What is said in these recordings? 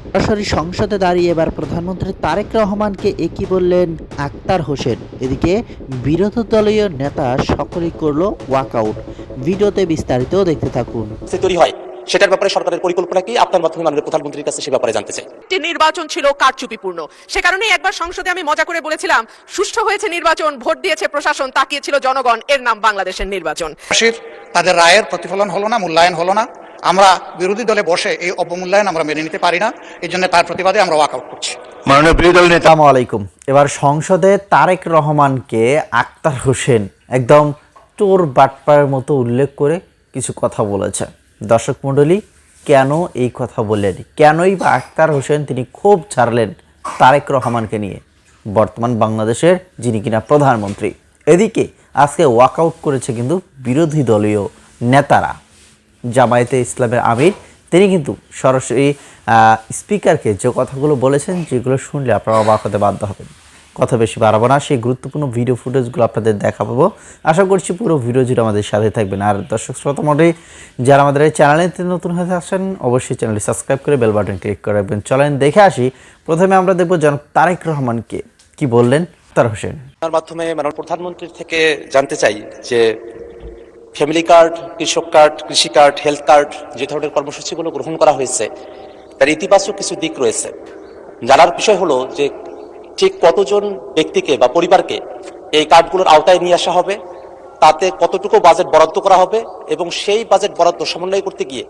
সরাসরি সংসদে দাঁড়িয়ে এবার প্রধানমন্ত্রী তারেক রহমানকে একই বললেন আক্তার হোসেন। এদিকে বিরোধী দলীয় নেতা সকলেই করলো ওয়াকআউট। ভিডিওতে বিস্তারিত দেখতে থাকুন। তৈরি হয় সেটার ব্যাপারে সরকারের পরিকল্পনা কি আপনার মাধ্যমে মাননীয় প্রধানমন্ত্রীর কাছে সে ব্যাপারে জানতে চাই। নির্বাচন ছিল কারচুপিপূর্ণ, সে কারণেই একবার সংসদে আমি মজা করে বলেছিলাম সুষ্ঠু হয়েছে নির্বাচন, ভোট দিয়েছে প্রশাসন, তাকিয়েছিল জনগণ, এর নাম বাংলাদেশের নির্বাচন। তাদের রায়ের প্রতিফলন হলো না, মূল্যায়ন হলো না। আমরা বিরোধী দলে বসে এই অবমূল্যায়ন আমরা মেনে নিতে পারি না। এই জন্য তার প্রতিবাদে আমরা ওয়াকআউট করছি। মাননীয় বিরোধী দল নেতা। আসসালামু আলাইকুম। এবার সংসদে তারেক রহমানকে আক্তার হোসেন একদম চোর বাটপাড়ের মতো উল্লেখ করে কিছু কথা বলেছে। দর্শক মণ্ডলী, কেন এই কথা বললেন, কেনই বা আক্তার হোসেন তিনি ক্ষোভ ছাড়লেন তারেক রহমানকে নিয়ে, বর্তমান বাংলাদেশের যিনি কিনা প্রধানমন্ত্রী। এদিকে আজকে ওয়াকআউট করেছে কিন্তু বিরোধী দলীয় নেতারা। জামায়াতে ইসলামের আমির তিনি কিন্তু সরাসরি স্পিকারকে যে কথাগুলো বলেছেন, যেগুলো শুনলে আপনারা অবাক হতে বাধ্য হবেন। কথা বেশি বাড়াবো না, সেই গুরুত্বপূর্ণ ভিডিও ফুটেজগুলো আপনাদের দেখা পাবো। আশা করছি পুরো ভিডিও জুড়ে আমাদের সাথে থাকবেন। আর দর্শক শ্রোতা মণ্ডলী, যারা আমাদের এই চ্যানেলে নতুন হয়ে আসছেন, অবশ্যই চ্যানেলটি সাবস্ক্রাইব করে বেল বাটন ক্লিক করে রাখবেন। চলেন দেখে আসি। প্রথমে আমরা দেখব জনাব তারেক রহমানকে কি বললেন আক্তার হোসেন। তার মাধ্যমে মাননীয় প্রধানমন্ত্রীর থেকে জানতে চাই যে ফ্যামিলি কার্ড, কৃষক কার্ড, কৃষি কার্ড, হেলথ কার্ড যে ধরনের কর্মসূচিগুলো গ্রহণ করা হয়েছে তার ইতিবাচক কিছু দিক রয়েছে। জানার বিষয় হলো যে ঠিক কতজন ব্যক্তিকে বা পরিবারকে এই কার্ডগুলোর আওতায় নিয়ে আসা হবে, তাতে কতটুকু বাজেট বরাদ্দ করা হবে এবং সেই বাজেট বরাদ্দ সমন্বয় করতে গিয়ে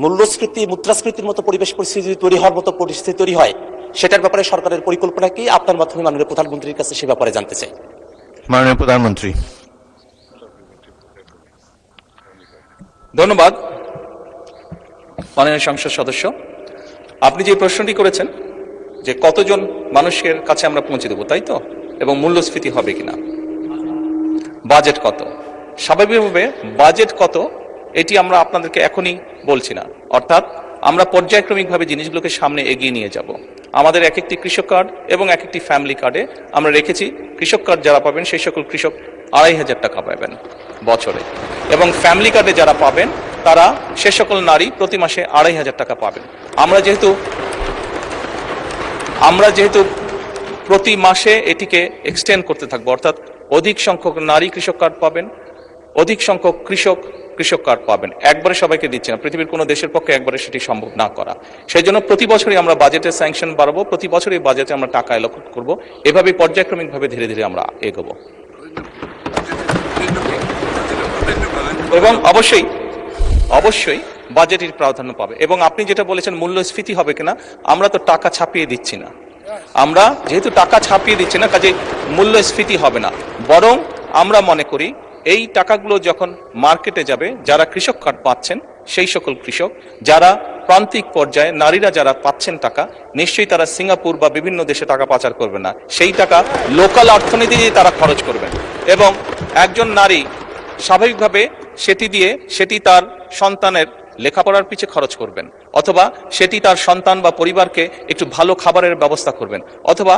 মূল্যস্ফীতি, মুদ্রাস্ফীতির মতো পরিবেশ পরিস্থিতি তৈরি হওয়ার মতো পরিস্থিতি তৈরি হয়, সেটার ব্যাপারে সরকারের পরিকল্পনা কি আপনার মাধ্যমে মাননীয় প্রধানমন্ত্রীর কাছে সে ব্যাপারে জানতে চাই। মাননীয় প্রধানমন্ত্রী। ধন্যবাদ মাননীয় সংসদ সদস্য। আপনি যে প্রশ্নটি করেছেন যে কতজন মানুষের কাছে আমরা পৌঁছে দেবো, তাই তো, এবং মূল্যস্ফীতি হবে কিনা, বাজেট কত, স্বাভাবিকভাবে বাজেট কত এটি আমরা আপনাদেরকে এখনই বলছি না। অর্থাৎ আমরা পর্যায়ক্রমিকভাবে জিনিসগুলোকে সামনে এগিয়ে নিয়ে যাব। আমাদের এক একটি কৃষক কার্ড এবং এক একটি ফ্যামিলি কার্ডে আমরা রেখেছি কৃষক কার্ড যারা পাবেন সেই সকল কৃষক ২৫০০ টাকা পাবেন বছরে, এবং ফ্যামিলি কার্ডে যারা পাবেন তারা সে সকল নারী প্রতি মাসে ২৫০০ টাকা পাবেন। আমরা যেহেতু প্রতি মাসে এটিকে এক্সটেন্ড করতে থাকবো, অর্থাৎ অধিক সংখ্যক নারী কৃষক কার্ড পাবেন, অধিক সংখ্যক কৃষক কার্ড পাবেন। একবারে সবাইকে দিচ্ছে না, পৃথিবীর কোনো দেশের পক্ষে একবারে সেটি সম্ভব না করা। সেই জন্য প্রতি বছরই আমরা বাজেটের স্যাংশন বাড়াবো, প্রতি বছরই বাজেটে আমরা টাকা অ্যালোকেট করবো। এভাবে পর্যায়ক্রমিকভাবে ধীরে ধীরে আমরা এগোবো। এবং অবশ্যই বাজেটের প্রাধান্য পাবে। এবং আপনি যেটা বলেছেন মূল্যস্ফীতি হবে কিনা, আমরা তো টাকা ছাপিয়ে দিচ্ছি না। আমরা যেহেতু টাকা ছাপিয়ে দিচ্ছি না, কাজে মূল্যস্ফীতি হবে না। বরং আমরা মনে করি এই টাকাগুলো যখন মার্কেটে যাবে, যারা কৃষক কার্ড পাচ্ছেন সেই সকল কৃষক, যারা প্রান্তিক পর্যায়ে নারীরা যারা পাচ্ছেন টাকা, নিশ্চয়ই তারা সিঙ্গাপুর বা বিভিন্ন দেশে টাকা পাচার করবে না। সেই টাকা লোকাল অর্থনীতি দিয়ে তারা খরচ করবেন। এবং একজন নারী স্বাভাবিকভাবে সেটি তার সন্তানের লেখাপড়ার পিছে খরচ করবেন, অথবা সেটি তার সন্তান বা পরিবারকে একটু ভালো খাবারের ব্যবস্থা করবেন, অথবা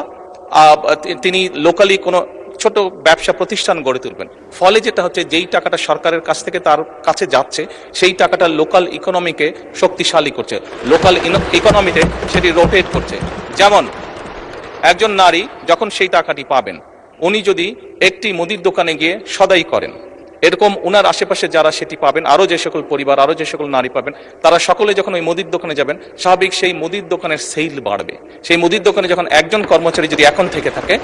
তিনি লোকালি কোনো ছোট ব্যবসা প্রতিষ্ঠান গড়ে তুলবেন। ফলে যেটা হচ্ছে, যেই টাকাটা সরকারের কাছ থেকে তার কাছে যাচ্ছে সেই টাকাটা লোকাল ইকোনমিকে শক্তিশালী করছে, লোকাল ইকোনমিতে সেটি রোটেট করছে। যেমন একজন নারী যখন সেই টাকাটি পাবেন, উনি যদি একটি মুদির দোকানে গিয়ে সদাই করেন, এরকম উনার আশেপাশে যারা সেটি পাবেন, আরো যে সকল পরিবার, আরো যে সকল নারী পাবেন, তারা সকলে যখন ওই মুদির দোকানে যাবেন, স্বাভাবিক সেই মুদির দোকানের সেল বাড়বে। সেই মুদির দোকানে যখন একজন কর্মচারী যদি এখন থেকে থাকে,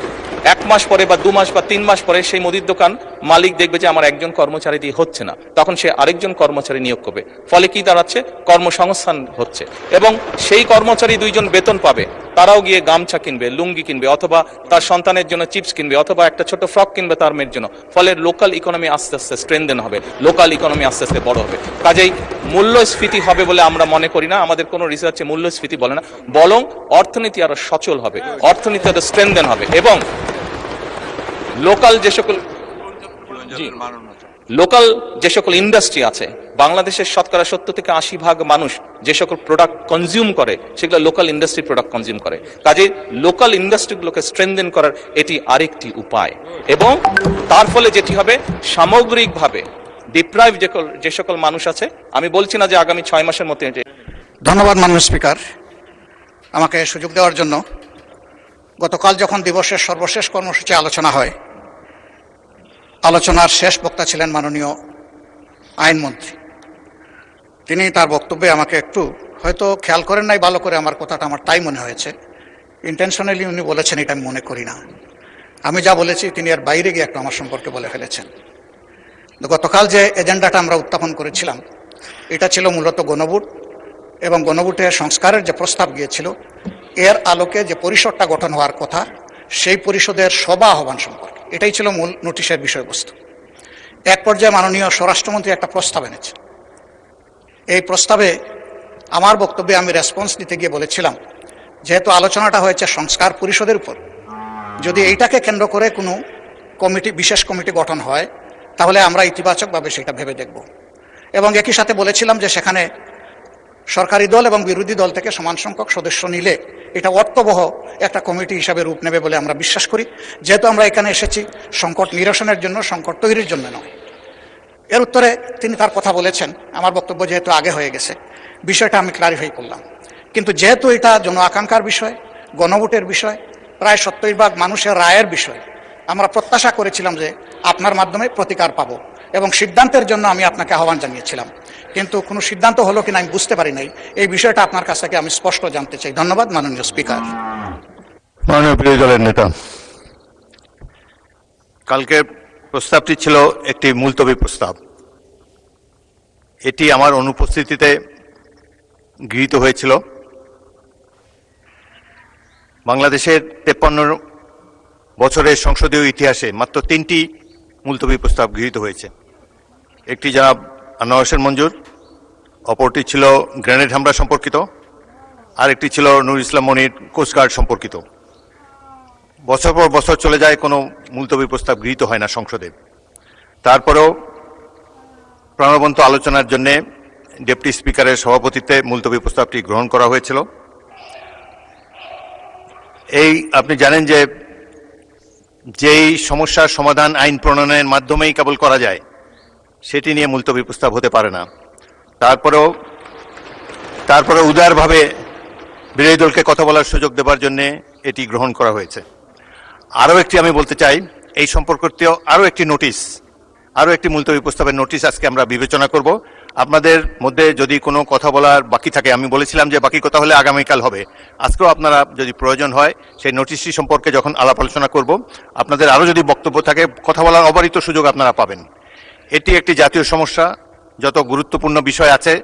1 মাস পরে বা 2 মাস বা 3 মাস পরে সেই মুদির দোকান মালিক দেখবে যে আমার একজন কর্মচারী দিয়ে হচ্ছে না, তখন সে আরেকজন কর্মচারী নিয়োগ করবে। ফলে কি দাঁড়াচ্ছে, কর্মসংস্থান হচ্ছে। এবং সেই কর্মচারী 2 জন বেতন পাবে, তারাও গিয়ে গামছা কিনবে, লুঙ্গি কিনবে, অথবা তার সন্তানের জন্য চিপস কিনবে, অথবা একটা ছোট ফ্রক কিনবে তার মেয়ের জন্য। ফলে লোকাল ইকোনমি আস্তে আস্তে স্ট্রেনদেন হবে, লোকাল ইকোনমি আস্তে আস্তে বড় হবে। কাজেই মূল্যস্ফীতি হবে বলে আমরা মনে করি না, আমাদের কোনো রিসার্চে মূল্যস্ফীতি বলে না, বরং অর্থনীতি আরো সচল হবে, অর্থনীতি আরো স্ট্রেনদেন হবে। এবং লোকাল যে সকল ইন্ডাস্ট্রি আছে, বাংলাদেশের শতকরা 70 থেকে 80% মানুষ যে সকল প্রোডাক্ট কনজিউম করে সেগুলো লোকাল ইন্ডাস্ট্রি প্রোডাক্ট কনজিউম করে। কাজে লোকাল ইন্ডাস্ট্রিগুলোকে স্ট্রেনদেন করার এটি আরেকটি উপায়। এবং তার ফলে যেটি হবে, সামগ্রিকভাবে ডিপ্রাইভ যে সকল মানুষ আছে, আমি বলছি না যে আগামী 6 মাসের মধ্যে। ধন্যবাদ মাননীয় স্পিকার। আমাকে সুযোগ দেওয়ার জন্য। গতকাল যখন দিবসের সর্বশেষ কর্মসূচি আলোচনা হয়, আলোচনার শেষ বক্তা ছিলেন মাননীয় আইনমন্ত্রী। তিনি তার বক্তব্যে আমাকে একটু হয়তো খেয়াল করেন নাই ভালো করে, আমার কথাটা আমার তাই মনে হয়েছে, ইন্টেনশনালি উনি বলেছেন এটা আমি মনে করি না। আমি যা বলেছি তিনি এর বাইরে গিয়ে একটু আমার সম্পর্কে বলে ফেলেছেন। গতকাল যে এজেন্ডাটা আমরা উত্থাপন করেছিলাম এটা ছিল মূলত গণভোট এবং গণভোটের সংস্কারের যে প্রস্তাব গিয়েছিল এর আলোকে যে পরিষদটা গঠন হওয়ার কথা সেই পরিষদের সভা আহ্বান সম্পর্কে, এটাই ছিল মূল নোটিশের বিষয়বস্তু। এক পর্যায়ে মাননীয় স্বরাষ্ট্রমন্ত্রী একটা প্রস্তাব এনেছে। এই প্রস্তাবে আমার বক্তব্যে আমি রেসপন্স দিতে গিয়ে বলেছিলাম, যেহেতু আলোচনাটা হয়েছে সংস্কার পরিষদের উপর, যদি এইটাকে কেন্দ্র করে কোনো কমিটি, বিশেষ কমিটি গঠন হয় তাহলে আমরা ইতিবাচকভাবে সেটা ভেবে দেখব। এবং একই সাথে বলেছিলাম যে সেখানে সরকারি দল এবং বিরোধী দল থেকে সমান সংখ্যক সদস্য নিলে এটা অর্থবহ একটা কমিটি হিসাবে রূপ নেবে বলে আমরা বিশ্বাস করি, যেহেতু আমরা এখানে এসেছি সংকট নিরসনের জন্য, সংকট তৈরির জন্য নয়। এর উত্তরে তিনি তার কথা বলেছেন, আমার বক্তব্য যেহেতু আগে হয়ে গেছে বিষয়টা আমি ক্লারিফাই করলাম। কিন্তু যেহেতু এটা জন আকাঙ্ক্ষার বিষয়, গণভোটের বিষয়, প্রায় 70% মানুষের রায়ের বিষয়, আমরা প্রত্যাশা করেছিলাম যে আপনার মাধ্যমে প্রতিকার পাবো এবং সিদ্ধান্তের জন্য আমি আপনাকে আহ্বান জানিয়েছিলাম। কিন্তু কোনো সিদ্ধান্ত হলো কিনা আমি বুঝতে পারি নাই। এই বিষয়টা আপনার কাছ থেকে আমি স্পষ্ট জানতে চাই। ধন্যবাদ মাননীয় স্পিকার। মাননীয় বিরোধী দলের নেতা, কালকের প্রস্তাবটি ছিল একটি মুলতবি প্রস্তাব। এটি আমার অনুপস্থিতিতে গৃহীত হয়েছিল। বাংলাদেশের 53 বছরের সংসদীয় ইতিহাসে মাত্র 3টি মুলতবি প্রস্তাব গৃহীত হয়েছে। একটি জনাব আনোয়ার হোসেন মঞ্জুর, অপরটি ছিল গ্রেনেড হামলা সম্পর্কিত, আর একটি ছিল নুর ইসলাম মনির কোস্টগার্ড সম্পর্কিত। বছর পর বছর চলে যায়, কোনো মুলতবি প্রস্তাব গৃহীত হয় না সংসদে। তারপরেও প্রাণবন্ত আলোচনার জন্য ডেপুটি স্পিকারের সভাপতিত্বে মুলতবি প্রস্তাবটি গ্রহণ করা হয়েছিল। এই আপনি জানেন যে যেই সমস্যার সমাধান আইন প্রণয়নের মাধ্যমেই কেবল করা যায় সেটি নিয়ে মুলতবি প্রস্তাব হতে পারে না। তারপরে উদারভাবে বিরোধী দলকে কথা বলার সুযোগ দেবার জন্য এটি গ্রহণ করা হয়েছে। আরও একটি আমি বলতে চাই, এই সম্পর্কিত আরও একটি মুলতবি প্রস্তাবের নোটিশ আজকে আমরা বিবেচনা করব। আপনাদের মধ্যে যদি কোনো কথা বলার বাকি থাকে, আমি বলেছিলাম যে বাকি কথা হলে আগামীকাল হবে, আজকেও আপনারা যদি প্রয়োজন হয় সেই নোটিশটি সম্পর্কে যখন আলাপ আলোচনা করব, আপনাদের আরও যদি বক্তব্য থাকে কথা বলার অবারিত সুযোগ আপনারা পাবেন। এটি একটি জাতীয় সমস্যা, যত গুরুত্বপূর্ণ বিষয় আছে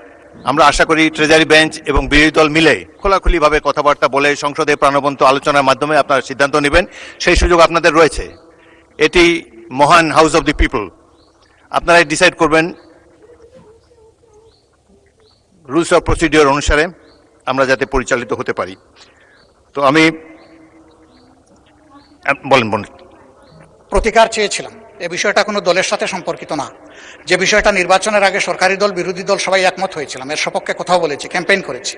আমরা আশা করি ট্রেজারি বেঞ্চ এবং বিরোধী দল মিলে খোলাখুলিভাবে কথাবার্তা বলে সংসদে প্রাণবন্ত আলোচনার মাধ্যমে আপনারা সিদ্ধান্ত নেবেন, সেই সুযোগ আপনাদের রয়েছে। এটি মহান হাউস অব দি পিপল, আপনারাই ডিসাইড করবেন রুলস অফ প্রসিডিওর অনুসারে আমরা যাতে পরিচালিত হতে পারি। তো আমি বলেন। প্রতিকার চেয়েছিলাম। এই বিষয়টা কোনো দলের সাথে সম্পর্কিত না। যে বিষয়টা নির্বাচনের আগে সরকারি দল বিরোধী দল সবাই একমত হয়েছিলাম, এর সপক্ষে কথাও বলেছি, ক্যাম্পেইন করেছি।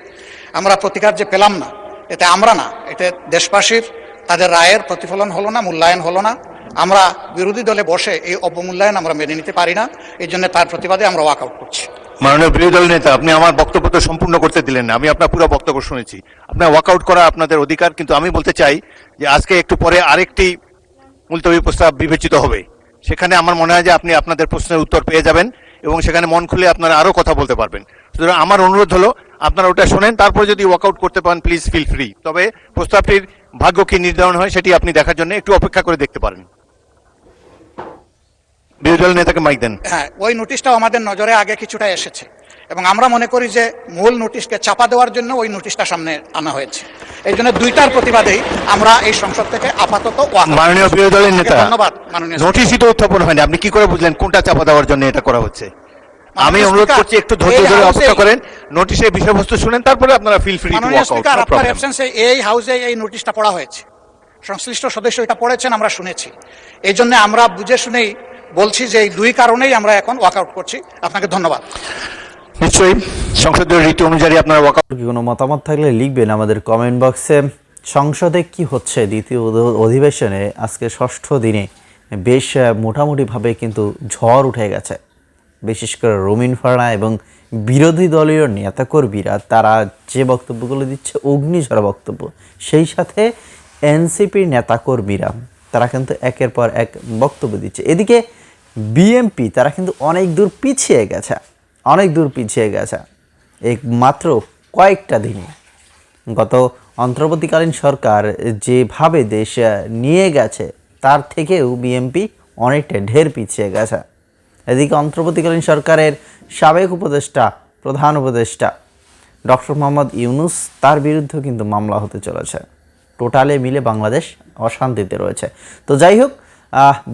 আমরা প্রতিকার যে পেলাম না, এতে আমরা না, এতে দেশবাসীর তাদের রায়ের প্রতিফলন হলো না, মূল্যায়ন হলো না। আমরা বিরোধী দলে বসে এই অবমূল্যায়ন আমরা মেনে নিতে পারি না। এই জন্য তার প্রতিবাদে আমরা ওয়াক আউট করছি। মাননীয় বিরোধী দল নেতা, আপনি আমার বক্তব্য তো সম্পূর্ণ করতে দিলেন না। আমি আপনার পুরো বক্তব্য শুনেছি। আপনার ওয়াকআউট করা আপনাদের অধিকার, কিন্তু আমি বলতে চাই যে আজকে একটু পরে আরেকটি মুলতবি প্রস্তাব বিবেচিত হবে। সেখানে আমার মনে হয় যে আপনি আপনাদের প্রশ্নের উত্তর পেয়ে যাবেন এবং সেখানে মন খুলে আপনারা আরও কথা বলতে পারবেন। সুতরাং আমার অনুরোধ হলো আপনারা ওটা শোনেন, তারপরে যদি ওয়াকআউট করতে পারেন প্লিজ ফিল ফ্রি। তবে প্রস্তাবটির ভাগ্য কি নির্ধারণ হয় সেটি আপনি দেখার জন্য একটু অপেক্ষা করে দেখতে পারেন। বিরোধী দল নেতাকে মাইক দেন। হ্যাঁ, ওই নোটিশটাও আমাদের নজরে আগে কিছুটা এসেছে এবং আমরা মনে করি যে মূল নোটিশকে চাপা দেওয়ার জন্য ওই নোটিশটা সামনে আনা হয়েছে। এই জন্য দুইটার প্রতিবাদেই আমরা এই সংসদ থেকে আপাতত মাননীয় বিরোধী দলের নেতা, ধন্যবাদ মাননীয় নোটিশই তো উত্থাপন হয়নি, আপনি কি করে বুঝলেন কোনটা চাপা দেওয়ার জন্য এটা করা হচ্ছে? আমি অনুরোধ করছি একটু ধৈর্য ধরে অপেক্ষা করেন, নোটিশের বিষয়বস্তু শুনেন, তারপরে আপনারা feel free to walk out. আপনার অ্যাবসেন্সে এই হাউসে এই নোটিশটা পড়া হয়েছে, সংশ্লিষ্ট সদস্য এটা পড়েছেন, আমরা শুনেছি। এই জন্য আমরা বুঝে শুনেই বলছি যে এই দুই কারণেই আমরা এখন ওয়াক আউট করছি। আপনাকে ধন্যবাদ। নিশ্চয়ই সংসদীয় রীতি অনুযায়ী আপনারা ওয়াক আউট। কোনো মতামত থাকলে লিখবেন আমাদের কমেন্ট বক্সে। সংসদে কি হচ্ছে দ্বিতীয় অধিবেশনে আজকে ষষ্ঠ দিনে বেশ মোটামুটিভাবে কিন্তু ঝড় উঠে গেছে, বিশেষ করে রুমিন ফারহানা এবং বিরোধী দলীয় নেতাকর্মীরা তারা যে বক্তব্যগুলো দিচ্ছে অগ্নিঝরা বক্তব্য, সেই সাথে এনসিপির নেতাকর্মীরা তারা কিন্তু একের পর এক বক্তব্য দিচ্ছে। এদিকে বিএনপি তারা কিন্তু অনেক দূর পিছিয়ে গেছে এই মাত্র কয়েকটা দিনে। গত অন্তর্বর্তীকালীন সরকার যেভাবে দেশ নিয়ে গেছে তার থেকেও বিএনপি অনেকটা ঢের পিছিয়ে গেছে। এদিকে অন্তর্বর্তীকালীন সরকারের সাবেক উপদেষ্টা, প্রধান উপদেষ্টা ডক্টর মোহাম্মদ ইউনূস, তার বিরুদ্ধেও কিন্তু মামলা হতে চলেছে। টোটালে মিলে বাংলাদেশ অশান্তিতে রয়েছে। তো যাই হোক,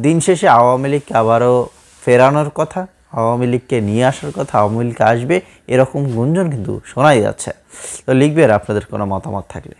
দিন শেষে আওয়ামী লীগকে আবারও ফেরানোর কথা, আওয়ামী লীগকে নিয়ে আসার কথা, আওয়ামী লীগ আসবে এরকম গুঞ্জন কিন্তু শোনাই যাচ্ছে। তো লিখবেন আপনাদের কোনো মতামত থাকলে।